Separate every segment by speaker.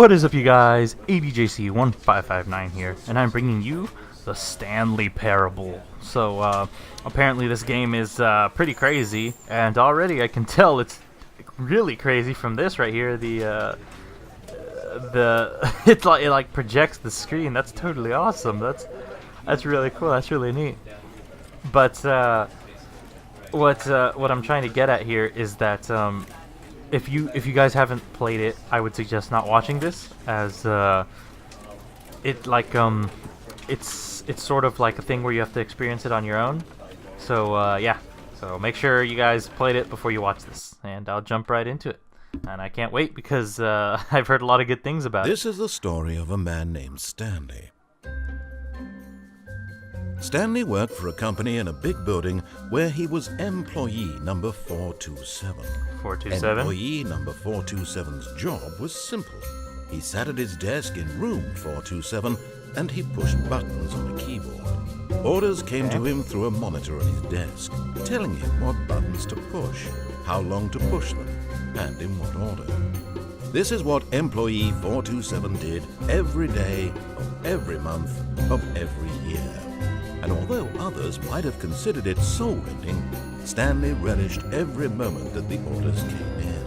Speaker 1: What is up, you guys? ADJC1559 here, and I'm bringing you the Stanley Parable. So, apparently this game is pretty crazy, and already I can tell it's really crazy from this right here. It like projects the screen. That's totally awesome. That's really cool. That's really neat. But what I'm trying to get at here is that if you guys haven't played it, I would suggest not watching this, as it's sort of like a thing where you have to experience it on your own. So yeah, so make sure you guys played it before you watch this, and I'll jump right into it. And I can't wait because I've heard a lot of good things about it.
Speaker 2: This is the story of a man named Stanley. Stanley worked for a company in a big building where he was employee number 427.
Speaker 1: 427?
Speaker 2: Employee number 427's job was simple. He sat at his desk in room 427 and he pushed buttons on a keyboard. Orders came to him through a monitor on his desk, telling him what buttons to push, how long to push them, and in what order. This is what employee 427 did every day of every month of every year. And although others might have considered it soul-rending, Stanley relished every moment that the orders came in,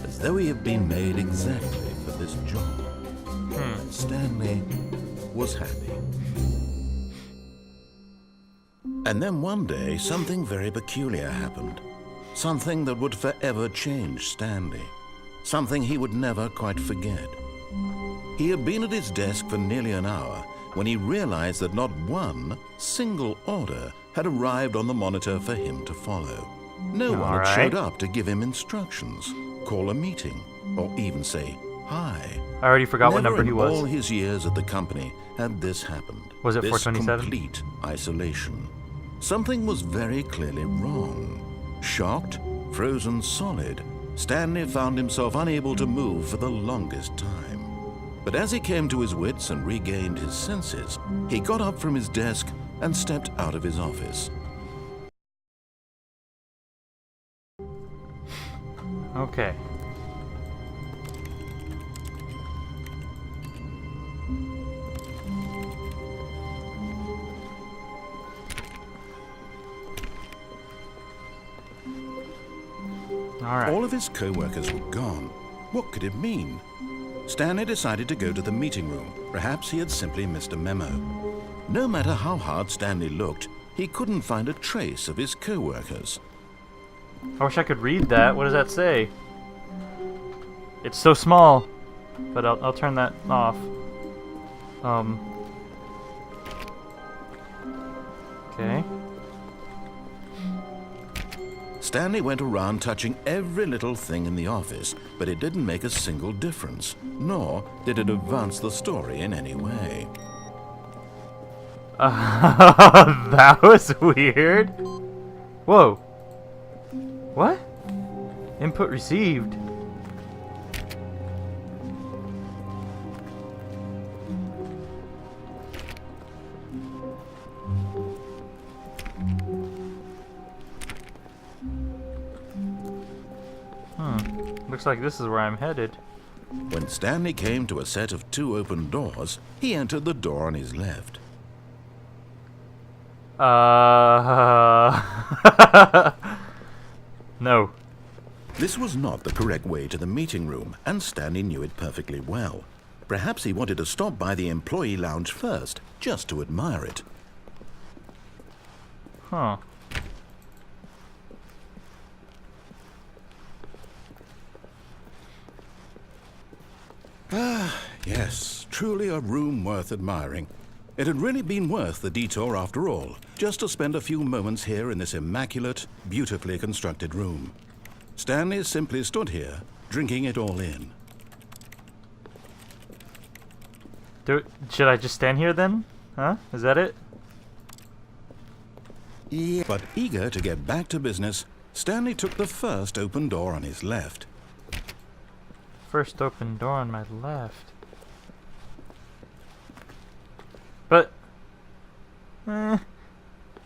Speaker 2: as though he had been made exactly for this job. And Stanley was happy. And then one day, something very peculiar happened. Something that would forever change Stanley. Something he would never quite forget. He had been at his desk for nearly an hour when he realized that not one single order had arrived on the monitor for him to follow. No one had showed up to give him instructions, call a meeting, or even say hi.
Speaker 1: I already forgot what number he was.
Speaker 2: Never in all his years at the company had this happened.
Speaker 1: Was it
Speaker 2: this
Speaker 1: 427?
Speaker 2: Complete isolation. Something was very clearly wrong. Shocked, frozen solid, Stanley found himself unable to move for the longest time. But as he came to his wits and regained his senses, he got up from his desk and stepped out of his office.
Speaker 1: Okay. All right.
Speaker 2: All of his co-workers were gone. What could it mean? Stanley decided to go to the meeting room. Perhaps he had simply missed a memo. No matter how hard Stanley looked, he couldn't find a trace of his co-workers.
Speaker 1: I wish I could read that. What does that say? It's so small, but I'll turn that off. Okay.
Speaker 2: Stanley went around touching every little thing in the office, but it didn't make a single difference, nor did it advance the story in any way.
Speaker 1: That was weird. Whoa. What? Input received. Looks like this is where I'm headed.
Speaker 2: When Stanley came to a set of 2 open doors, he entered the door on his left.
Speaker 1: No.
Speaker 2: This was not the correct way to the meeting room, and Stanley knew it perfectly well. Perhaps he wanted to stop by the employee lounge first, just to admire it.
Speaker 1: Huh.
Speaker 2: Ah, yes, truly a room worth admiring. It had really been worth the detour after all, just to spend a few moments here in this immaculate, beautifully constructed room. Stanley simply stood here, drinking it all in.
Speaker 1: Should I just stand here then? Huh? Is that it?
Speaker 2: Yeah. But eager to get back to business, Stanley took the first open door on his left.
Speaker 1: First open door on my left. But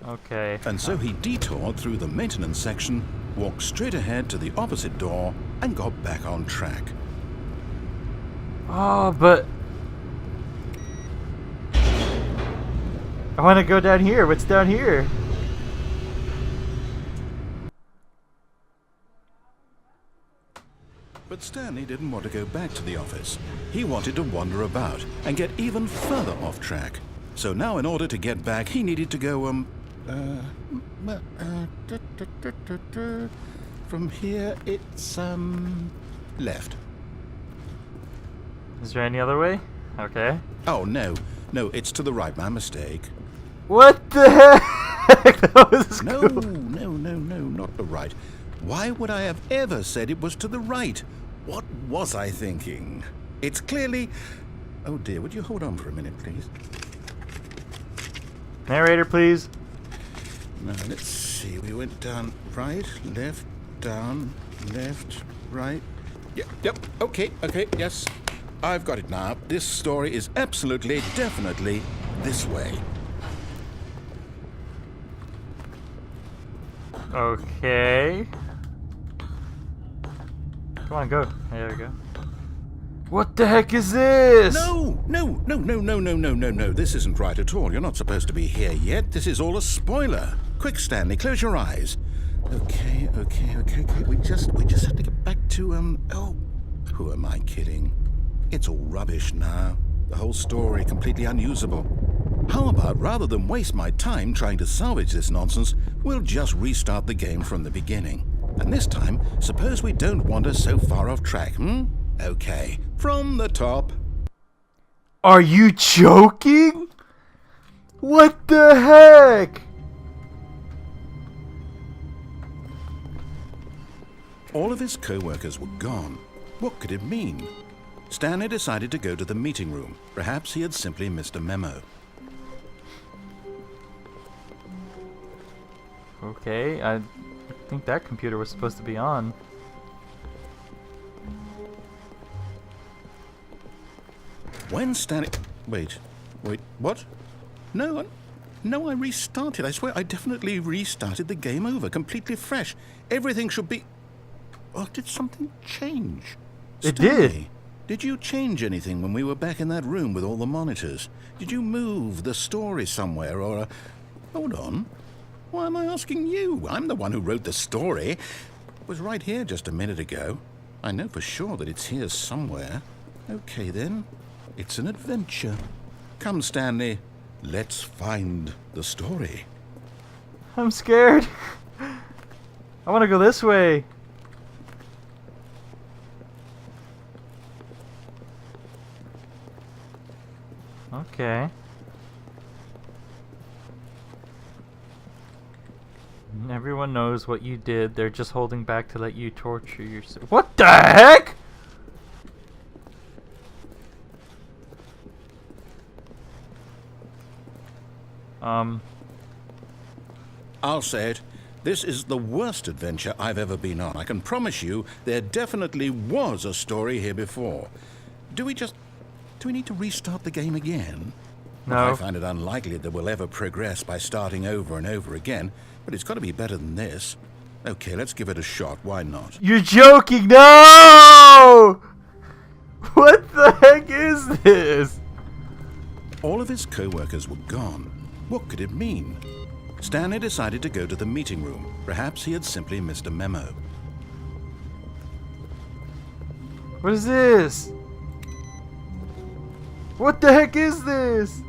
Speaker 1: okay.
Speaker 2: And so he detoured through the maintenance section, walked straight ahead to the opposite door, and got back on track.
Speaker 1: Oh, but I want to go down here. What's down here?
Speaker 2: But Stanley didn't want to go back to the office. He wanted to wander about and get even further off track. So now in order to get back, he needed to go, from here it's, left.
Speaker 1: Is there any other way? Okay.
Speaker 2: Oh, no, it's to the right, my mistake.
Speaker 1: What the heck? That was
Speaker 2: No,
Speaker 1: cool.
Speaker 2: no, not the right. Why would I have ever said it was to the right? What was I thinking? It's clearly... Oh dear, would you hold on for a minute, please?
Speaker 1: Narrator, please.
Speaker 2: Now, let's see. We went down right, left, down, left, right. Yep, okay, yes. I've got it now. This story is absolutely, definitely this way.
Speaker 1: Okay. Come on, go. There we go. What the heck is this?
Speaker 2: No. This isn't right at all. You're not supposed to be here yet. This is all a spoiler. Quick, Stanley, close your eyes. Okay. We just have to get back to, oh, who am I kidding? It's all rubbish now. The whole story completely unusable. How about, rather than waste my time trying to salvage this nonsense, we'll just restart the game from the beginning. And this time, suppose we don't wander so far off track, Okay, from the top.
Speaker 1: Are you joking? What the heck?
Speaker 2: All of his co-workers were gone. What could it mean? Stanley decided to go to the meeting room. Perhaps he had simply missed a memo.
Speaker 1: Okay, I think that computer was supposed to be on.
Speaker 2: When Stanley... Wait, what? No, I restarted. I swear I definitely restarted the game over, completely fresh. Everything should be... Oh, did something change?
Speaker 1: It
Speaker 2: Stanley,
Speaker 1: did.
Speaker 2: Did you change anything when we were back in that room with all the monitors? Did you move the story somewhere or... Hold on. Why am I asking you? I'm the one who wrote the story. It was right here just a minute ago. I know for sure that it's here somewhere. Okay, then. It's an adventure. Come, Stanley. Let's find the story.
Speaker 1: I'm scared. I want to go this way. Okay. Everyone knows what you did. They're just holding back to let you torture yourself. What the heck?
Speaker 2: I'll say it. This is the worst adventure I've ever been on. I can promise you there definitely was a story here before. Do we need to restart the game again?
Speaker 1: No.
Speaker 2: I find it unlikely that we'll ever progress by starting over and over again, but it's got to be better than this. Okay, let's give it a shot. Why not?
Speaker 1: You're joking. No! What the heck is this?
Speaker 2: All of his co-workers were gone. What could it mean? Stanley decided to go to the meeting room. Perhaps he had simply missed a memo.
Speaker 1: What is this? What the heck is this?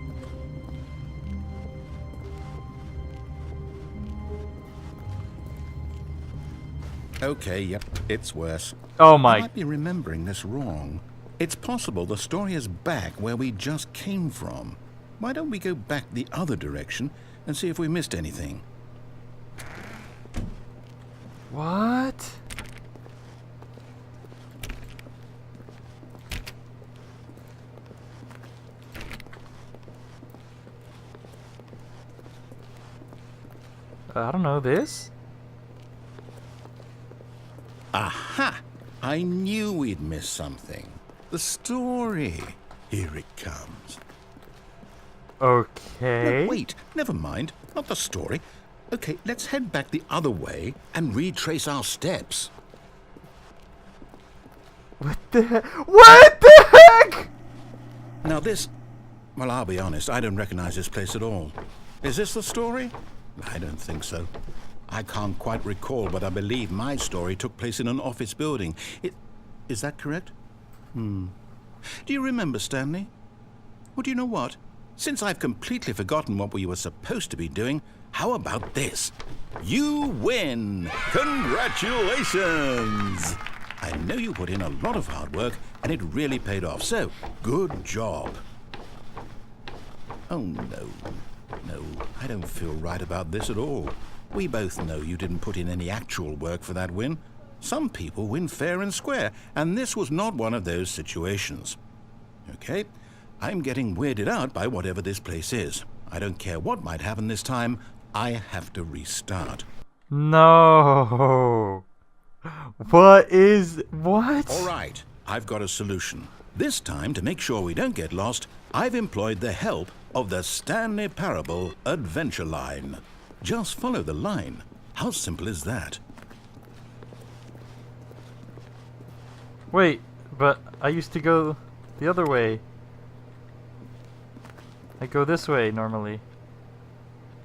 Speaker 2: Okay, yep, it's worse.
Speaker 1: Oh
Speaker 2: I
Speaker 1: my.
Speaker 2: might be remembering this wrong. It's possible the story is back where we just came from. Why don't we go back the other direction and see if we missed anything?
Speaker 1: What? I don't know this.
Speaker 2: Aha! I knew we'd missed something. The story. Here it comes.
Speaker 1: Okay.
Speaker 2: No, wait, never mind. Not the story. Okay, let's head back the other way and retrace our steps.
Speaker 1: What the heck? What the heck?
Speaker 2: Now this... Well, I'll be honest, I don't recognize this place at all. Is this the story? I don't think so. I can't quite recall, but I believe my story took place in an office building. Is that correct? Do you remember, Stanley? Well, do you know what? Since I've completely forgotten what we were supposed to be doing, how about this? You win! Congratulations! I know you put in a lot of hard work, and it really paid off, so good job. Oh, no. No, I don't feel right about this at all. We both know you didn't put in any actual work for that win. Some people win fair and square, and this was not one of those situations. Okay, I'm getting weirded out by whatever this place is. I don't care what might happen this time. I have to restart.
Speaker 1: No. What?
Speaker 2: All right, I've got a solution. This time, to make sure we don't get lost, I've employed the help of the Stanley Parable adventure line. Just follow the line. How simple is that?
Speaker 1: Wait, but I used to go the other way. I go this way normally.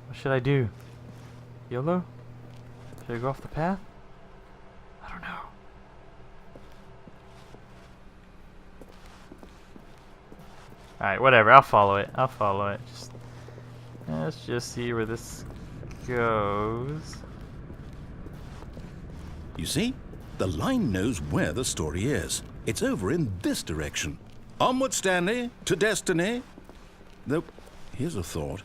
Speaker 1: What should I do? YOLO? Should I go off the path? I don't know. Alright, whatever. I'll follow it. Let's just see where this goes.
Speaker 2: You see? The line knows where the story is. It's over in this direction. Onward, Stanley, to destiny. Though, here's a thought.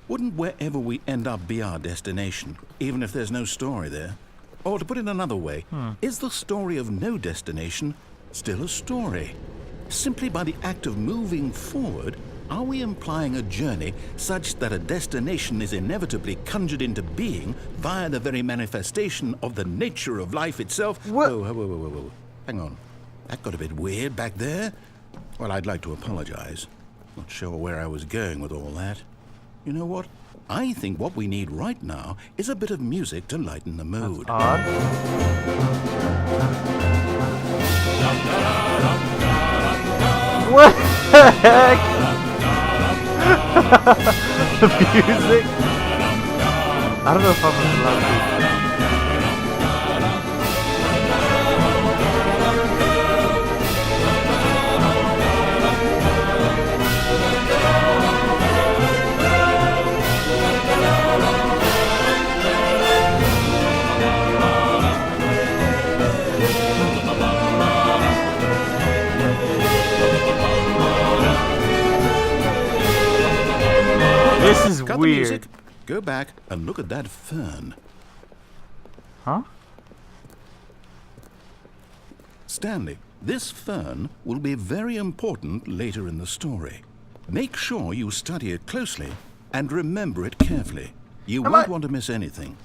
Speaker 2: Wouldn't wherever we end up be our destination, even if there's no story there? Or to put it another way, is the story of no destination still a story? Simply by the act of moving forward, are we implying a journey such that a destination is inevitably conjured into being via the very manifestation of the nature of life itself?
Speaker 1: What?
Speaker 2: Whoa. Hang on. That got a bit weird back there. Well, I'd like to apologize. Not sure where I was going with all that. You know what? I think what we need right now is a bit of music to lighten the mood.
Speaker 1: That's odd. What the heck? The music? I don't know if I'm allowed to. This is
Speaker 2: Cut
Speaker 1: weird.
Speaker 2: the music. Go back and look at that fern.
Speaker 1: Huh?
Speaker 2: Stanley, this fern will be very important later in the story. Make sure you study it closely and remember it carefully. You won't want to miss anything.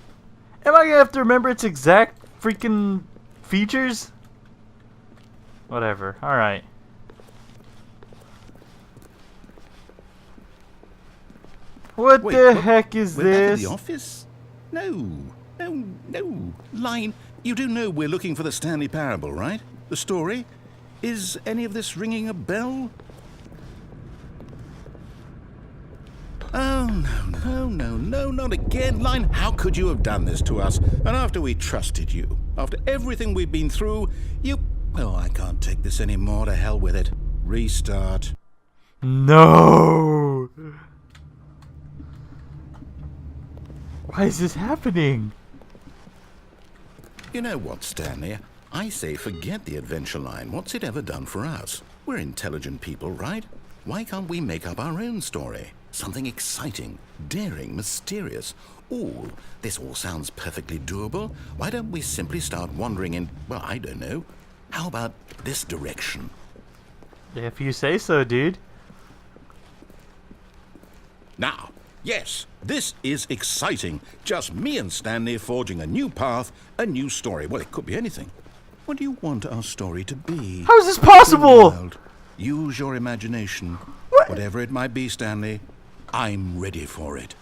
Speaker 1: Am I gonna have to remember its exact freaking features? Whatever. Alright. What the heck is
Speaker 2: we're back at
Speaker 1: this?
Speaker 2: the office? No. Line, you do know we're looking for the Stanley Parable, right? The story? Is any of this ringing a bell? Oh, no, not again. Line, how could you have done this to us? And after we trusted you, after everything we've been through, you... Oh, I can't take this anymore. To hell with it. Restart.
Speaker 1: No! Why is this happening?
Speaker 2: You know what, Stanley? I say forget the adventure line. What's it ever done for us? We're intelligent people, right? Why can't we make up our own story? Something exciting, daring, mysterious. Ooh, this all sounds perfectly doable. Why don't we simply start wandering in, well, I don't know. How about this direction?
Speaker 1: If you say so, dude.
Speaker 2: Now, yes, this is exciting. Just me and Stanley forging a new path, a new story. Well, it could be anything. What do you want our story to be?
Speaker 1: How is this possible?
Speaker 2: World. Use your imagination.
Speaker 1: What?
Speaker 2: Whatever it might be, Stanley, I'm ready for it.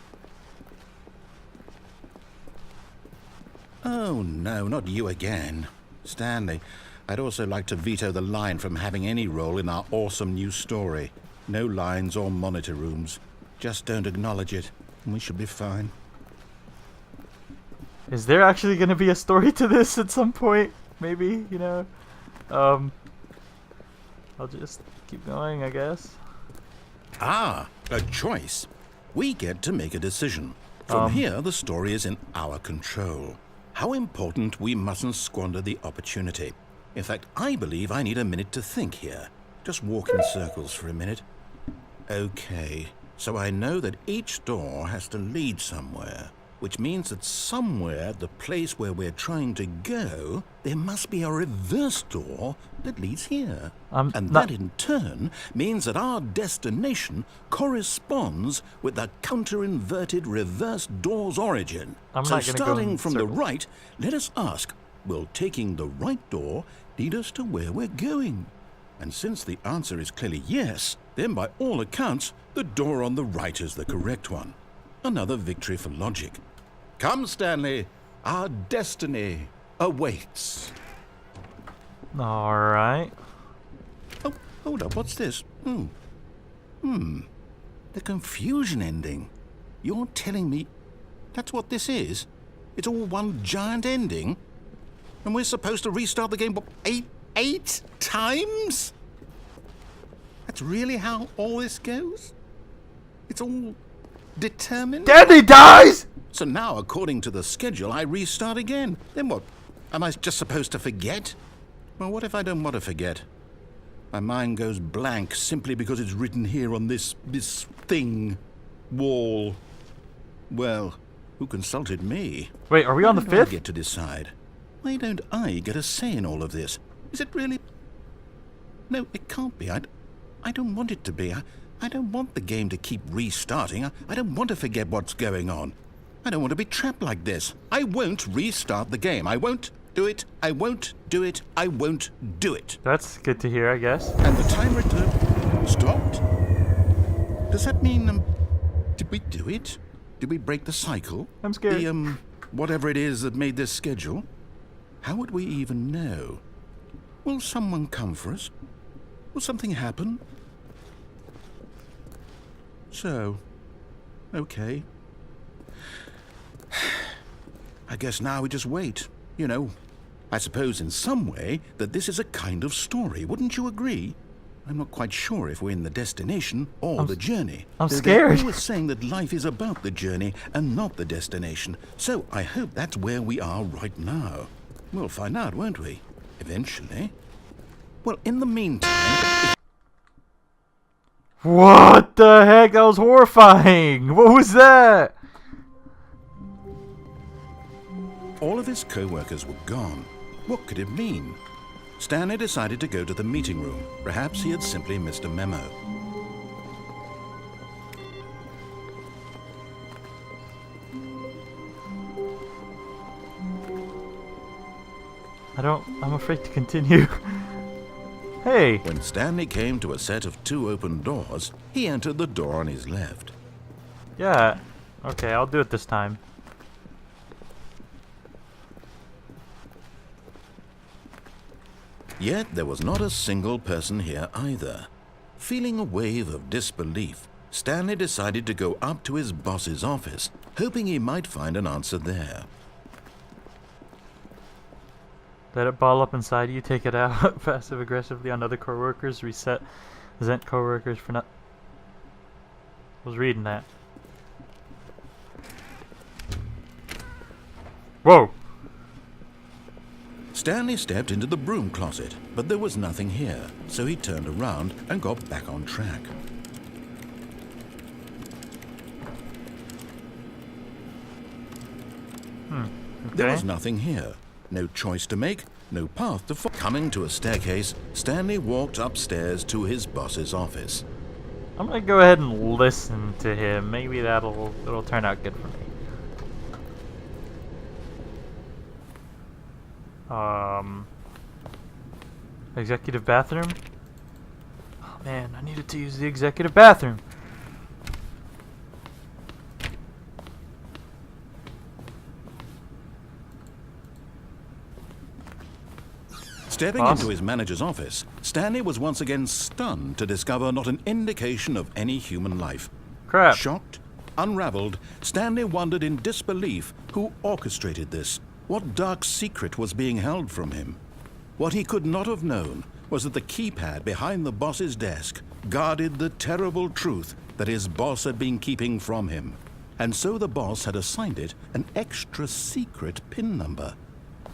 Speaker 2: Oh, no, not you again. Stanley, I'd also like to veto the line from having any role in our awesome new story. No lines or monitor rooms. Just don't acknowledge it, and we should be fine.
Speaker 1: Is there actually going to be a story to this at some point? Maybe, you know? I'll just keep going, I guess.
Speaker 2: Ah, a choice. We get to make a decision. From here, the story is in our control. How important we mustn't squander the opportunity. In fact, I believe I need a minute to think here. Just walk in circles for a minute. Okay, so I know that each door has to lead somewhere, which means that somewhere, the place where we're trying to go, there must be a reverse door that leads here. And that in turn means that our destination corresponds with the counter-inverted reverse door's origin. So starting from the right, let us ask, will taking the right door lead us to where we're going? And since the answer is clearly yes, then by all accounts, the door on the right is the correct one. Another victory for logic. Come, Stanley, our destiny awaits.
Speaker 1: All right.
Speaker 2: Oh, hold up, what's this? The confusion ending. You're telling me that's what this is? It's all one giant ending? And we're supposed to restart the game, what, eight times? That's really how all this goes? It's all determined?
Speaker 1: Stanley dies!
Speaker 2: So now, according to the schedule, I restart again. Then what? Am I just supposed to forget? Well, what if I don't want to forget? My mind goes blank simply because it's written here on this thing. Wall. Well, who consulted me?
Speaker 1: Wait, are we on the 5th?
Speaker 2: I get to decide. Why don't I get a say in all of this? Is it really? No, it can't be. I don't want it to be. I don't want the game to keep restarting. I don't want to forget what's going on. I don't want to be trapped like this. I won't restart the game. I won't do it. I won't do it. I won't do it.
Speaker 1: That's good to hear, I guess.
Speaker 2: And the timer stopped? Does that mean, did we do it? Did we break the cycle?
Speaker 1: I'm scared.
Speaker 2: The, whatever it is that made this schedule? How would we even know? Will someone come for us? Will something happen? So, okay. I guess now we just wait. You know, I suppose in some way that this is a kind of story. Wouldn't you agree? I'm not quite sure if we're in the destination or the journey.
Speaker 1: I'm scared.
Speaker 2: They're always saying that life is about the journey and not the destination. So I hope that's where we are right now. We'll find out, won't we? Eventually. Well, in the meantime...
Speaker 1: What the heck? That was horrifying! What was that?
Speaker 2: All of his co-workers were gone. What could it mean? Stanley decided to go to the meeting room. Perhaps he had simply missed a memo.
Speaker 1: I'm afraid to continue. Hey!
Speaker 2: When Stanley came to a set of 2 open doors, he entered the door on his left.
Speaker 1: Yeah. Okay, I'll do it this time.
Speaker 2: Yet there was not a single person here either. Feeling a wave of disbelief, Stanley decided to go up to his boss's office, hoping he might find an answer there.
Speaker 1: Let it ball up inside you, take it out passive aggressively on other coworkers, resent coworkers for not... I was reading that. Whoa!
Speaker 2: Stanley stepped into the broom closet, but there was nothing here, so he turned around and got back on track.
Speaker 1: Okay.
Speaker 2: There was nothing here. No choice to make, no path to follow. Coming to a staircase, Stanley walked upstairs to his boss's office.
Speaker 1: I'm gonna go ahead and listen to him. Maybe it'll turn out good for me. Executive bathroom? Oh man, I needed to use the executive bathroom.
Speaker 2: Stepping
Speaker 1: Boss?
Speaker 2: into his manager's office, Stanley was once again stunned to discover not an indication of any human life.
Speaker 1: Crap.
Speaker 2: Shocked, unraveled, Stanley wondered in disbelief who orchestrated this. What dark secret was being held from him? What he could not have known was that the keypad behind the boss's desk guarded the terrible truth that his boss had been keeping from him. And so the boss had assigned it an extra secret PIN number,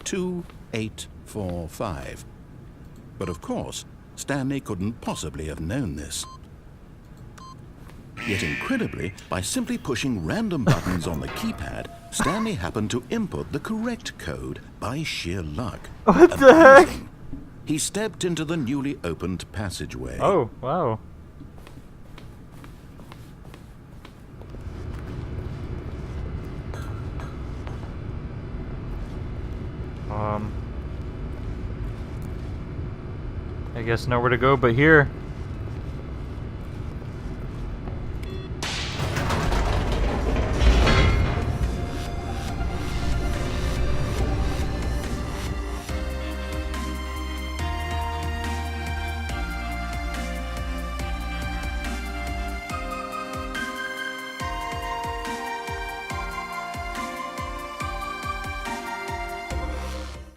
Speaker 2: 2845. But of course, Stanley couldn't possibly have known this. Yet incredibly, by simply pushing random buttons on the keypad, Stanley happened to input the correct code by sheer luck.
Speaker 1: What the heck?
Speaker 2: Amazing. He stepped into the newly opened passageway.
Speaker 1: Oh, wow. I guess nowhere to go but here.